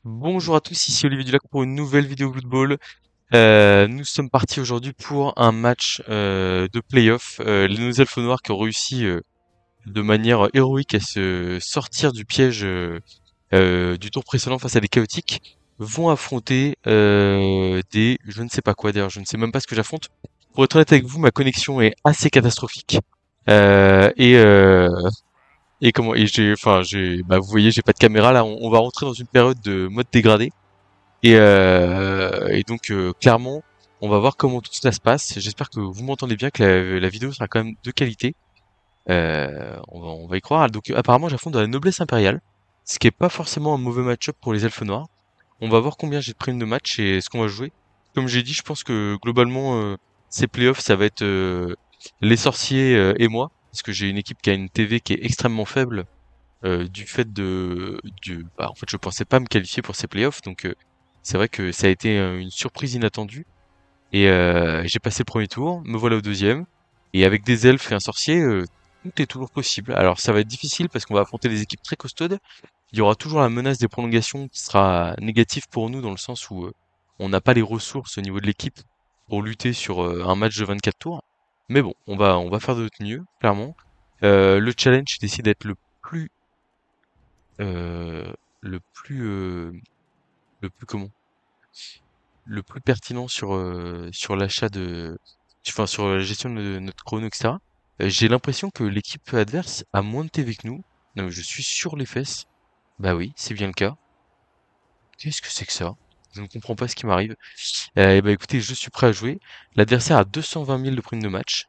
Bonjour à tous, ici Olivier Dulac pour une nouvelle vidéo football. Nous sommes partis aujourd'hui pour un match de play-off. Les Elfes Noirs qui ont réussi de manière héroïque à se sortir du piège du tour précédent face à des chaotiques vont affronter des je ne sais pas quoi d'ailleurs, je ne sais même pas ce que j'affronte. Pour être honnête avec vous, ma connexion est assez catastrophique. Euh, et, euh, et comment et bah vous voyez j'ai pas de caméra là. On va rentrer dans une période de mode dégradé. Et donc clairement, on va voir comment tout ça se passe. J'espère que vous m'entendez bien, que la vidéo sera quand même de qualité. On va y croire. Donc apparemment, j'affronte dans la noblesse impériale, ce qui est pas forcément un mauvais match-up pour les elfes noirs. On va voir combien j'ai de primes de match et ce qu'on va jouer. Comme j'ai dit, je pense que globalement, ces playoffs, ça va être les sorciers et moi, parce que j'ai une équipe qui a une TV qui est extrêmement faible du fait en fait, je pensais pas me qualifier pour ces playoffs, donc c'est vrai que ça a été une surprise inattendue. Et j'ai passé le premier tour, me voilà au deuxième, et avec des elfes et un sorcier, tout est toujours possible. Alors ça va être difficile parce qu'on va affronter des équipes très costaudes. Il y aura toujours la menace des prolongations qui sera négative pour nous dans le sens où on n'a pas les ressources au niveau de l'équipe pour lutter sur un match de 24 tours. Mais bon, on va faire de notre mieux, clairement. Le challenge, c'est d'essayer d'être plus euh, le plus le plus comment le plus pertinent sur l'achat enfin sur la gestion de notre chrono, etc. J'ai l'impression que l'équipe adverse a moins de TV que nous. Non, mais je suis sur les fesses. Bah oui, c'est bien le cas. Qu'est-ce que c'est que ça? Je ne comprends pas ce qui m'arrive. Et bah écoutez, je suis prêt à jouer. L'adversaire a 220 000 de prime de match.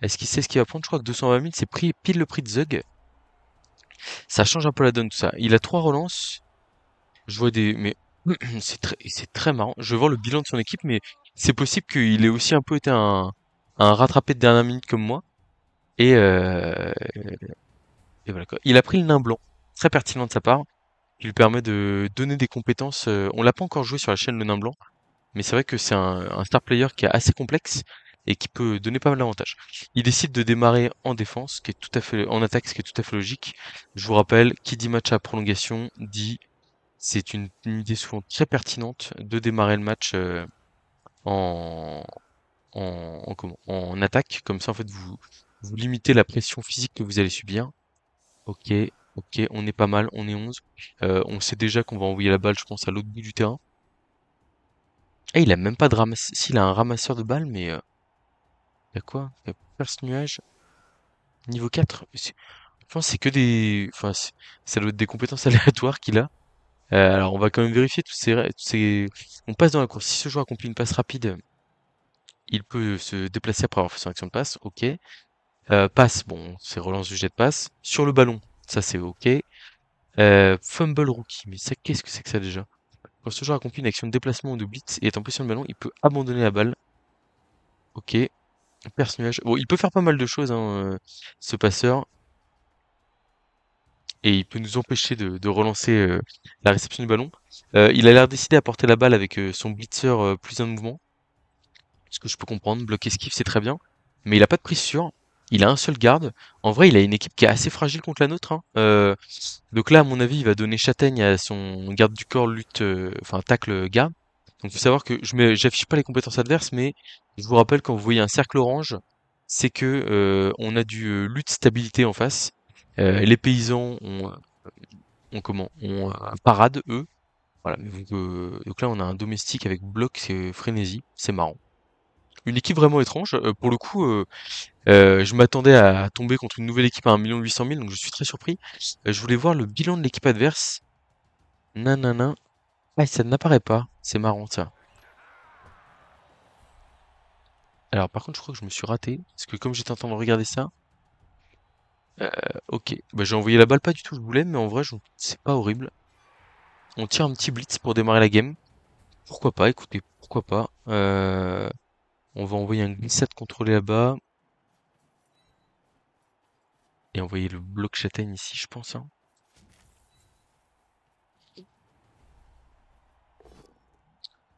Est-ce qu'il sait ce qu'il va prendre? Je crois que 220 000, c'est pile le prix de Zug. Ça change un peu la donne, tout ça. Il a 3 relances. Je vois mais c'est très marrant. Je vais voir le bilan de son équipe, mais c'est possible qu'il ait aussi un peu été un rattrapé de dernière minute comme moi. Et, euh, et voilà quoi. Il a pris le nain blanc, très pertinent de sa part, qui lui permet de donner des compétences. On l'a pas encore joué sur la chaîne le nain blanc, mais c'est vrai que c'est un star player qui est assez complexe et qui peut donner pas mal d'avantages. Il décide de démarrer en défense, ce qui est tout à fait en attaque, ce qui est tout à fait logique. Je vous rappelle, qui dit match à prolongation dit c'est une idée souvent très pertinente de démarrer le match en, en attaque. Comme ça, en fait, vous limitez la pression physique que vous allez subir. Ok, ok, on est pas mal, on est 11. On sait déjà qu'on va envoyer la balle, je pense, à l'autre bout du terrain. Et il a même pas de ramasseur. S'il a un ramasseur de balles, mais y a quoi? Y a perce nuage niveau 4. Je pense que c'est que des. Enfin, ça doit être des compétences aléatoires qu'il a. Alors on va quand même vérifier On passe dans la course. Si ce joueur accomplit une passe rapide, il peut se déplacer après avoir fait son action de passe. Ok. Passe, bon, c'est relance du jet de passe. Sur le ballon, ça c'est ok. Fumble rookie, mais ça qu'est-ce que c'est que ça déjà? Quand ce joueur accomplit une action de déplacement ou de blitz et est en position de ballon, il peut abandonner la balle. Ok. Perce nuage. Bon, il peut faire pas mal de choses, hein, ce passeur. Et il peut nous empêcher de relancer la réception du ballon. Il a l'air décidé à porter la balle avec son blitzer plus un mouvement. Ce que je peux comprendre, bloc esquive, c'est très bien. Mais il a pas de prise sûre. Il a un seul garde. En vrai, il a une équipe qui est assez fragile contre la nôtre, hein. Donc là, à mon avis, il va donner châtaigne à son garde du corps, lutte, enfin tacle garde. Donc faut savoir que j'affiche pas les compétences adverses, mais je vous rappelle quand vous voyez un cercle orange, c'est que on a du lutte stabilité en face. Les paysans ont comment? Ont un parade eux. Voilà. Donc là, on a un domestique avec bloc, c'est frénésie, c'est marrant. Une équipe vraiment étrange. Pour le coup, je m'attendais à tomber contre une nouvelle équipe à 1 800 000, donc je suis très surpris. Je voulais voir le bilan de l'équipe adverse. Nanana. Ah, ça n'apparaît pas. C'est marrant ça. Alors par contre, je crois que je me suis raté, parce que comme j'étais en train de regarder ça, euh, ok. Bah, j'ai envoyé la balle pas du tout, je voulais, mais en vrai, c'est pas horrible. On tire un petit blitz pour démarrer la game. Pourquoi pas, écoutez, pourquoi pas. On va envoyer un glissade contrôlé là-bas, et envoyer le bloc châtaigne ici, je pense, hein.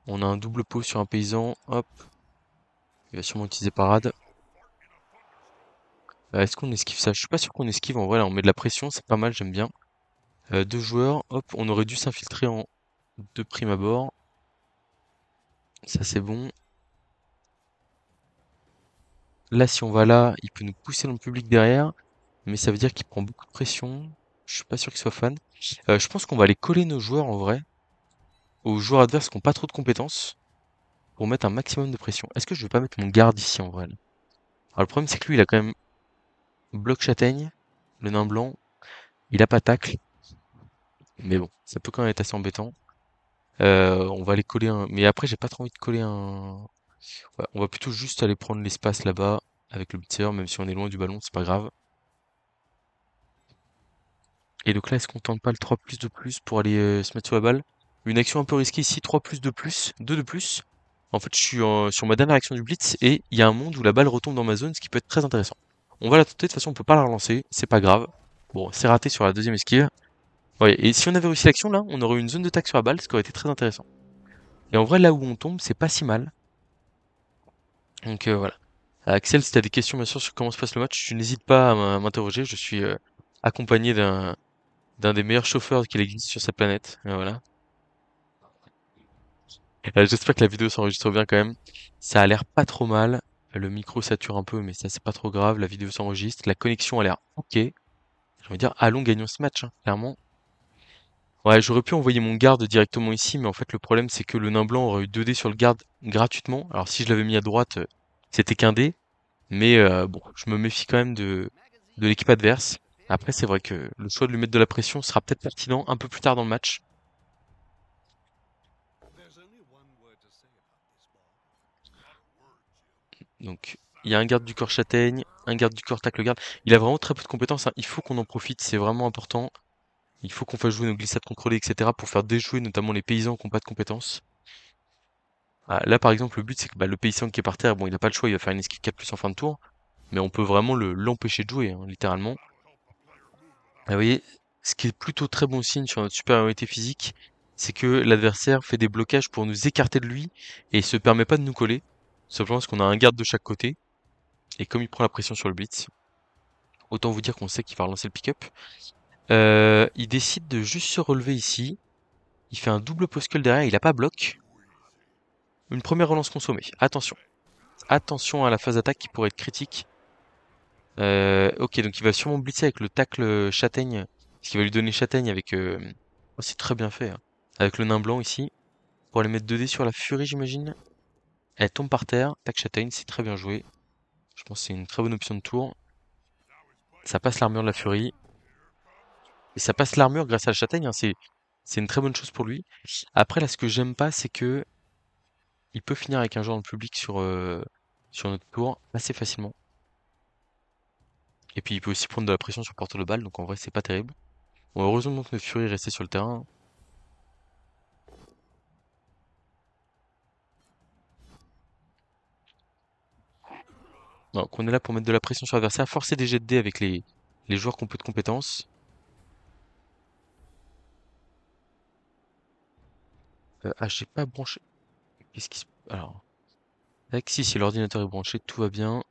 On a un double pot sur un paysan, hop. Il va sûrement utiliser parade. Est-ce qu'on esquive ça? Je suis pas sûr qu'on esquive. En vrai, là, on met de la pression. C'est pas mal, j'aime bien. Deux joueurs. Hop, on aurait dû s'infiltrer en... de prime abord. Ça, c'est bon. Là, si on va là, il peut nous pousser dans le public derrière, mais ça veut dire qu'il prend beaucoup de pression. Je suis pas sûr qu'il soit fan. Je pense qu'on va aller coller nos joueurs en vrai aux joueurs adverses qui ont pas trop de compétences pour mettre un maximum de pression. Est-ce que je vais pas mettre mon garde ici en vrai là? Alors le problème c'est que lui il a quand même bloc châtaigne, le nain blanc, il a pas tacle, mais bon, ça peut quand même être assez embêtant. On va aller coller un. Mais après j'ai pas trop envie de coller un. Ouais, on va plutôt juste aller prendre l'espace là-bas avec le beater, même si on est loin du ballon, c'est pas grave. Et donc là, est-ce qu'on tente pas le 3 plus de plus pour aller se mettre sur la balle? Une action un peu risquée ici, 3 plus de plus, 2 de plus. En fait, je suis sur ma dernière action du blitz et il y a un monde où la balle retombe dans ma zone, ce qui peut être très intéressant. On va la tenter, de toute façon, on peut pas la relancer, c'est pas grave. Bon, c'est raté sur la deuxième esquive. Ouais, et si on avait réussi l'action là, on aurait eu une zone de tac sur la balle, ce qui aurait été très intéressant. Et en vrai, là où on tombe, c'est pas si mal. Donc voilà. Axel, si t'as des questions bien sûr sur comment se passe le match, tu n'hésites pas à m'interroger. Je suis accompagné d'un des meilleurs chauffeurs qu'il existe sur cette planète. Et voilà. J'espère que la vidéo s'enregistre bien quand même. Ça a l'air pas trop mal. Le micro sature un peu, mais ça c'est pas trop grave. La vidéo s'enregistre. La connexion a l'air ok. J'ai envie de dire, allons, gagnons ce match, hein, clairement. Ouais, j'aurais pu envoyer mon garde directement ici, mais en fait le problème c'est que le nain blanc aurait eu 2 dés sur le garde gratuitement. Alors si je l'avais mis à droite, c'était qu'un dé. Mais bon, je me méfie quand même de l'équipe adverse. Après, c'est vrai que le choix de lui mettre de la pression sera peut-être pertinent un peu plus tard dans le match. Donc, il y a un garde du corps châtaigne, un garde du corps tacle garde. Il a vraiment très peu de compétences, hein. Il faut qu'on en profite, c'est vraiment important. Il faut qu'on fasse jouer nos glissades contrôlées, etc. pour faire déjouer notamment les paysans qui n'ont pas de compétences. Ah, là, par exemple, le but, c'est que bah, le paysan qui est par terre, bon, il n'a pas le choix, il va faire une esquive 4 plus en fin de tour. Mais on peut vraiment l'empêcher de jouer, hein, littéralement. Et vous voyez, ce qui est plutôt très bon signe sur notre supériorité physique, c'est que l'adversaire fait des blocages pour nous écarter de lui et se permet pas de nous coller. Simplement parce qu'on a un garde de chaque côté. Et comme il prend la pression sur le blitz, autant vous dire qu'on sait qu'il va relancer le pick-up. Il décide de juste se relever ici. Il fait un double post-call derrière, il a pas bloc. Une première relance consommée. Attention. Attention à la phase d'attaque qui pourrait être critique. Ok, donc il va sûrement blitzer avec le tacle châtaigne. Ce qui va lui donner châtaigne avec... Oh, c'est très bien fait, hein. Avec le nain blanc ici. Pour aller mettre 2 dés sur la furie, j'imagine. Elle tombe par terre. Tac châtaigne, c'est très bien joué. Je pense que c'est une très bonne option de tour. Ça passe l'armure de la furie. Et ça passe l'armure grâce à la châtaigne, hein. C'est une très bonne chose pour lui. Après, là, ce que j'aime pas, c'est que il peut finir avec un joueur dans le public sur notre tour assez facilement. Et puis il peut aussi prendre de la pression sur le porteur de balle, donc en vrai c'est pas terrible. Bon, heureusement que notre Fury est resté sur le terrain. Donc on est là pour mettre de la pression sur l'adversaire, forcer des jets de dés avec les joueurs qui ont peu de compétences. Ah, j'ai pas branché. Qu'est-ce qui se... Alors, tac, si l'ordinateur est branché, tout va bien.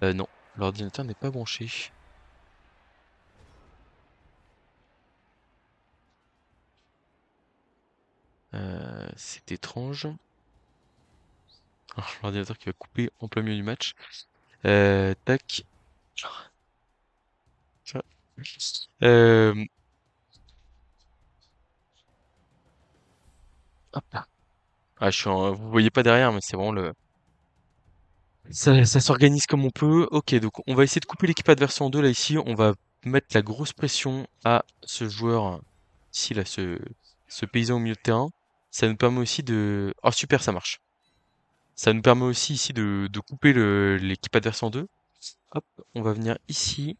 Non, l'ordinateur n'est pas branché. C'est étrange. L'ordinateur qui va couper en plein milieu du match. Tac. Tiens. Euh, hop là. Ah, vous voyez pas derrière, mais c'est vraiment le. Ça s'organise comme on peut. Ok, donc on va essayer de couper l'équipe adverse en deux là ici. On va mettre la grosse pression à ce joueur ici là, ce paysan au milieu de terrain. Ça nous permet aussi de. Oh super, ça marche. Ça nous permet aussi ici de couper l'équipe adverse en deux. Hop, on va venir ici.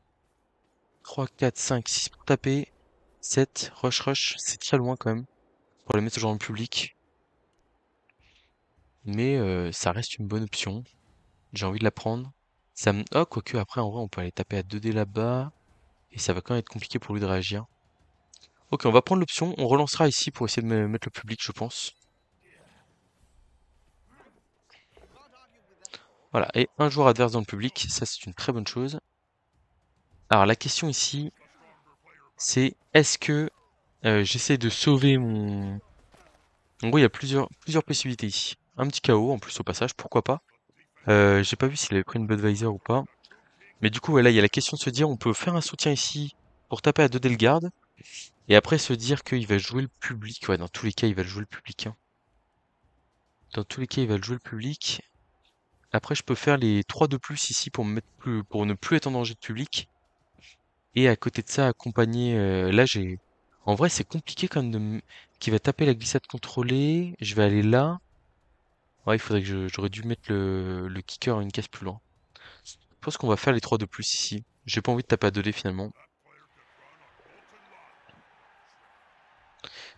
3, 4, 5, 6 pour taper. 7, rush, rush. C'est très loin quand même pour les mettre ce genre en public. Mais ça reste une bonne option. J'ai envie de la prendre. Oh, quoique après, en vrai, on peut aller taper à 2D là-bas. Et ça va quand même être compliqué pour lui de réagir. Ok, on va prendre l'option. On relancera ici pour essayer de mettre le public, je pense. Voilà, et un joueur adverse dans le public, ça c'est une très bonne chose. Alors la question ici, c'est est-ce que J'essaie de sauver mon... En gros, il y a plusieurs possibilités ici. Un petit KO, en plus, au passage, pourquoi pas. J'ai pas vu s'il avait pris une Budweiser ou pas. Mais du coup, ouais, là, il y a la question de se dire, on peut faire un soutien ici pour taper à 2 Delgarde, et après se dire qu'il va jouer le public. Ouais, dans tous les cas, il va jouer le public, hein. Dans tous les cas, il va jouer le public. Après, je peux faire les 3 de plus ici pour me mettre plus, pour ne plus être en danger de public. Et à côté de ça, accompagner. Là, j'ai. En vrai, c'est compliqué quand même qui va taper la glissade contrôlée. Je vais aller là. Ouais, il faudrait que j'aurais dû mettre le kicker une case plus loin. Je pense qu'on va faire les 3 de plus ici. J'ai pas envie de taper à 2D finalement.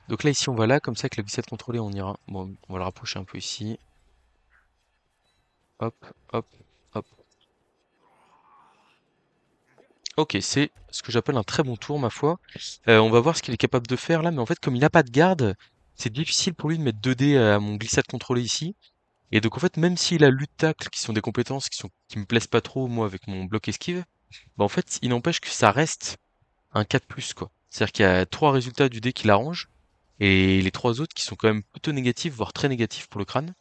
Donc là, ici, on va là, comme ça, avec la glissade contrôlée, on ira. Bon, on va le rapprocher un peu ici. Hop, hop, hop. Ok, c'est ce que j'appelle un très bon tour, ma foi. On va voir ce qu'il est capable de faire là, mais en fait, comme il n'a pas de garde, c'est difficile pour lui de mettre 2D à mon glissade contrôlée ici. Et donc, en fait, même s'il a lutte tacle, qui sont des compétences qui me plaisent pas trop, moi, avec mon bloc esquive, bah, en fait, il n'empêche que ça reste un 4+, quoi. C'est-à-dire qu'il y a 3 résultats du dé qui l'arrangent, et les 3 autres qui sont quand même plutôt négatifs, voire très négatifs pour le crâne.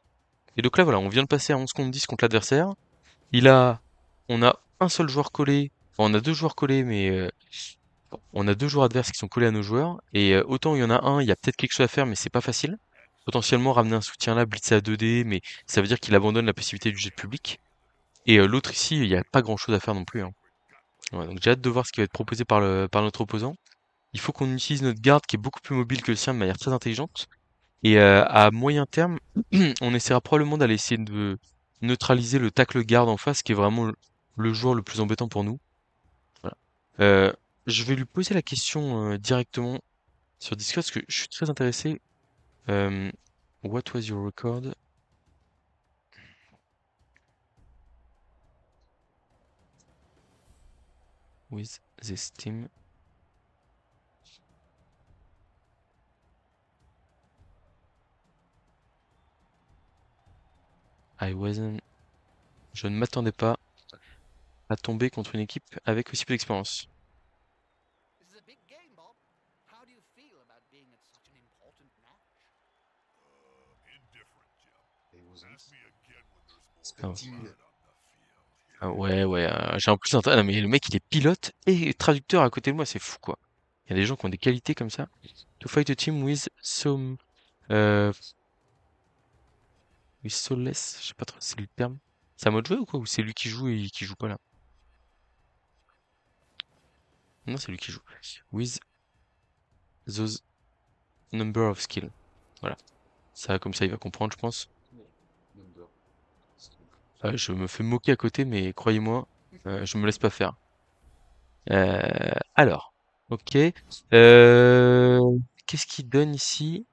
Et donc là, voilà, on vient de passer à 11 contre 10 contre l'adversaire. Il a, on a un seul joueur collé, enfin, on a deux joueurs collés, mais on a deux joueurs adverses qui sont collés à nos joueurs. Et autant il y en a un, il y a peut-être quelque chose à faire, mais c'est pas facile. Potentiellement ramener un soutien là, blitzer à 2D, mais ça veut dire qu'il abandonne la possibilité du jet public. Et l'autre ici, il n'y a pas grand-chose à faire non plus, hein. Ouais, donc j'ai hâte de voir ce qui va être proposé par notre opposant. Il faut qu'on utilise notre garde qui est beaucoup plus mobile que le sien de manière très intelligente. Et à moyen terme, on essaiera probablement d'aller essayer de neutraliser le tackle garde en face, qui est vraiment le joueur le plus embêtant pour nous. Voilà. Je vais lui poser la question directement sur Discord parce que je suis très intéressé. Euh, what was your record with this team? I wasn't. Je ne m'attendais pas à tomber contre une équipe avec aussi peu d'expérience. This is a big game, Bob. How do you feel about being at such an important match? Ah, ouais, ouais, j'ai en plus un... Non, mais le mec, il est pilote et traducteur à côté de moi, c'est fou, quoi. Il y a des gens qui ont des qualités comme ça. To fight a team with some... Euh, with soulless, je sais pas trop si c'est le terme. C'est à moi de jouer ou quoi? Ou c'est lui qui joue et qui joue pas là? Non, c'est lui qui joue. With those number of skill. Voilà. Ça, comme ça, il va comprendre, je pense. Je me fais moquer à côté, mais croyez-moi, je me laisse pas faire. Alors, ok. Qu'est-ce qu'il donne ici?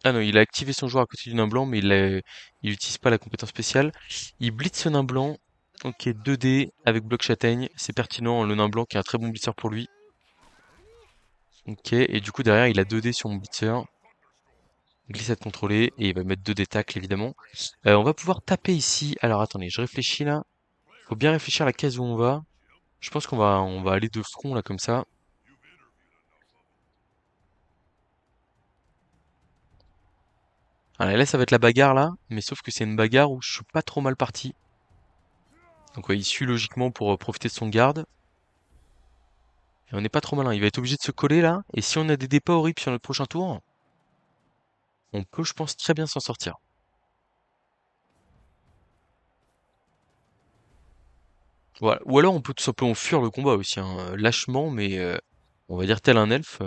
Ah non, il a activé son joueur à côté du nain blanc, mais il utilise pas la compétence spéciale. Il blitz ce nain blanc. Ok, 2D avec bloc châtaigne, c'est pertinent. Le nain blanc qui est un très bon blitzer pour lui. Ok, et du coup derrière il a 2D sur mon blitzer. Glissade contrôlée, et il va mettre 2D tacle évidemment. On va pouvoir taper ici. Alors attendez, je réfléchis là. Faut bien réfléchir à la case où on va. Je pense qu'on va aller de front là comme ça. Allez, là ça va être la bagarre là, mais sauf que c'est une bagarre où je suis pas trop mal parti. Donc ouais, il suit logiquement pour profiter de son garde. Et on n'est pas trop malin. Il va être obligé de se coller là. Et si on a des dépôts horribles sur notre prochain tour, on peut, je pense, très bien s'en sortir. Voilà. Ou alors on peut tout simplement fuir le combat aussi, hein, lâchement, mais on va dire tel un elfe,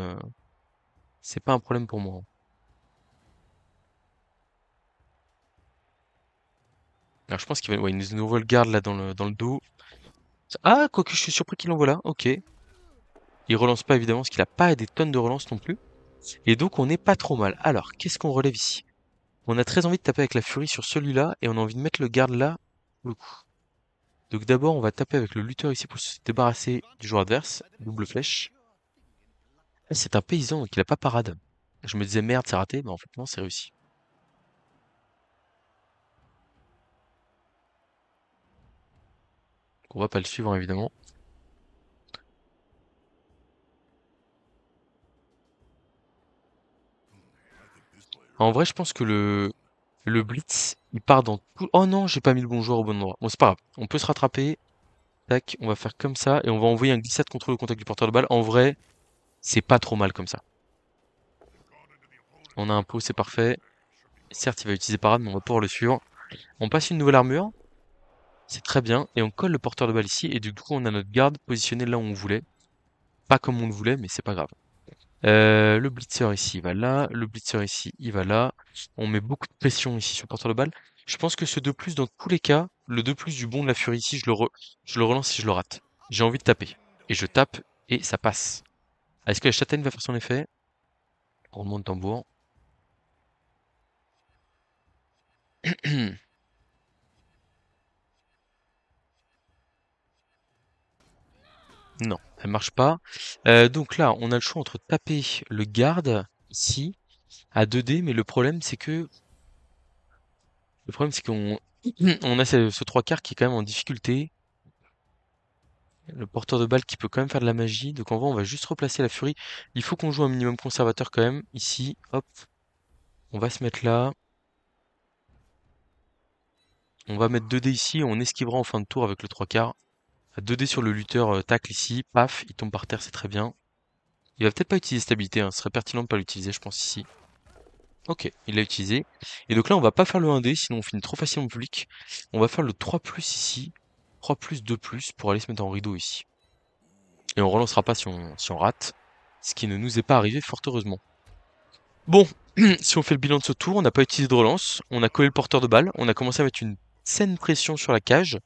c'est pas un problème pour moi, hein. Alors je pense qu'il va, ouais, il nous envoie le garde là dans le dos. Ah, quoique je suis surpris qu'il l'envoie là. Ok. Il relance pas évidemment parce qu'il a pas des tonnes de relance non plus. Et donc on n'est pas trop mal. Alors, qu'est-ce qu'on relève ici? On a très envie de taper avec la furie sur celui-là et on a envie de mettre le garde là pour le coup. Donc d'abord, on va taper avec le lutteur ici pour se débarrasser du joueur adverse. Double flèche. Ah, c'est un paysan, donc il a pas parade. Je me disais merde, c'est raté, mais en fait non, c'est réussi. On va pas le suivre, hein, évidemment. En vrai, je pense que le blitz, il part dans tout... Oh non, j'ai pas mis le bon joueur au bon endroit. Bon, c'est pas grave. On peut se rattraper. Tac, on va faire comme ça et on va envoyer un glissade contre le contact du porteur de balle. En vrai, c'est pas trop mal comme ça. On a un pot, c'est parfait. Certes, il va utiliser parade, mais on va pouvoir le suivre. On passe une nouvelle armure. C'est très bien. Et on colle le porteur de balle ici. Et du coup, on a notre garde positionné là où on voulait. Pas comme on le voulait, mais c'est pas grave. Le blitzer ici, il va là. Le blitzer ici, il va là. On met beaucoup de pression ici sur le porteur de balle. Je pense que ce 2+, dans tous les cas, le 2+ du bon de la furie ici, je le relance si je le rate. J'ai envie de taper. Et je tape et ça passe. Est-ce que la châtaigne va faire son effet? Roulement de tambour. Non, elle marche pas. Donc là, on a le choix entre taper le garde ici à 2D, mais le problème c'est qu'on on a ce 3/4 qui est quand même en difficulté. Le porteur de balle qui peut quand même faire de la magie. Donc en vrai, on va juste replacer la furie. Il faut qu'on joue un minimum conservateur quand même. Ici, hop, on va se mettre là. On va mettre 2D ici. On esquivera en fin de tour avec le 3/4. À 2D sur le lutteur tacle ici. Paf, il tombe par terre, c'est très bien. Il va peut-être pas utiliser stabilité, hein. Ce serait pertinent de pas l'utiliser, je pense, ici. Ok, il l'a utilisé. Et donc là, on va pas faire le 1D, sinon on finit trop facilement en public. On va faire le 3+ ici. 3+, 2+ pour aller se mettre en rideau ici. Et on relancera pas si on rate. Ce qui ne nous est pas arrivé, fort heureusement. Bon, si on fait le bilan de ce tour, on n'a pas utilisé de relance. On a collé le porteur de balle. On a commencé à mettre une saine pression sur la cage.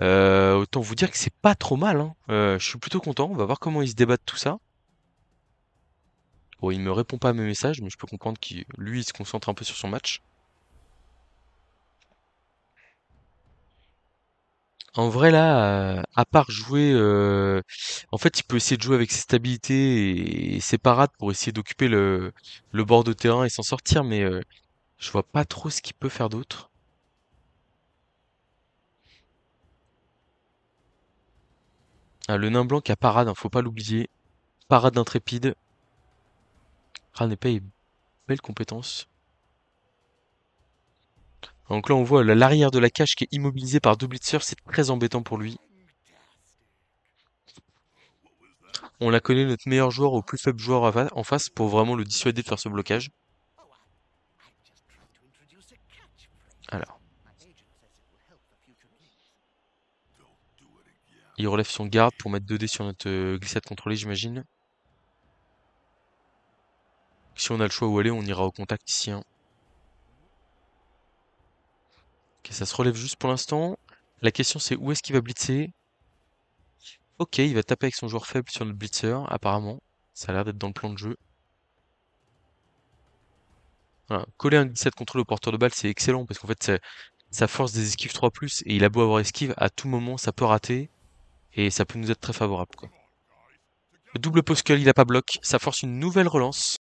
Autant vous dire que c'est pas trop mal, hein. Je suis plutôt content. On va voir comment il se débat de tout ça. Bon, il me répond pas à mes messages, mais je peux comprendre qu'il, lui, il se concentre un peu sur son match. En vrai, là, à part jouer, en fait, il peut essayer de jouer avec ses stabilités et ses parades pour essayer d'occuper le bord de terrain et s'en sortir, mais je vois pas trop ce qu'il peut faire d'autre. Ah, le nain blanc qui a parade, hein, faut pas l'oublier. Parade intrépide. Ah, n'est pas une belle compétence. Donc là, on voit l'arrière de la cage qui est immobilisé par deux blitzers, c'est très embêtant pour lui. On a collé notre meilleur joueur au plus faible joueur en face pour vraiment le dissuader de faire ce blocage. Oh, I just tried to introduce a catchphrase. Alors, My agent says it will help for future games. il relève son garde pour mettre 2D sur notre glissade contrôlée, j'imagine. Si on a le choix où aller, on ira au contact ici, hein. Ok, ça se relève juste pour l'instant. La question c'est où est-ce qu'il va blitzer? Ok, il va taper avec son joueur faible sur notre blitzer, apparemment. Ça a l'air d'être dans le plan de jeu. Voilà. Coller un glissade contrôle au porteur de balle, c'est excellent parce qu'en fait, ça force des esquives 3+, et il a beau avoir esquive, à tout moment, ça peut rater, et ça peut nous être très favorable, quoi. Le double post-cull, il a pas bloc, ça force une nouvelle relance.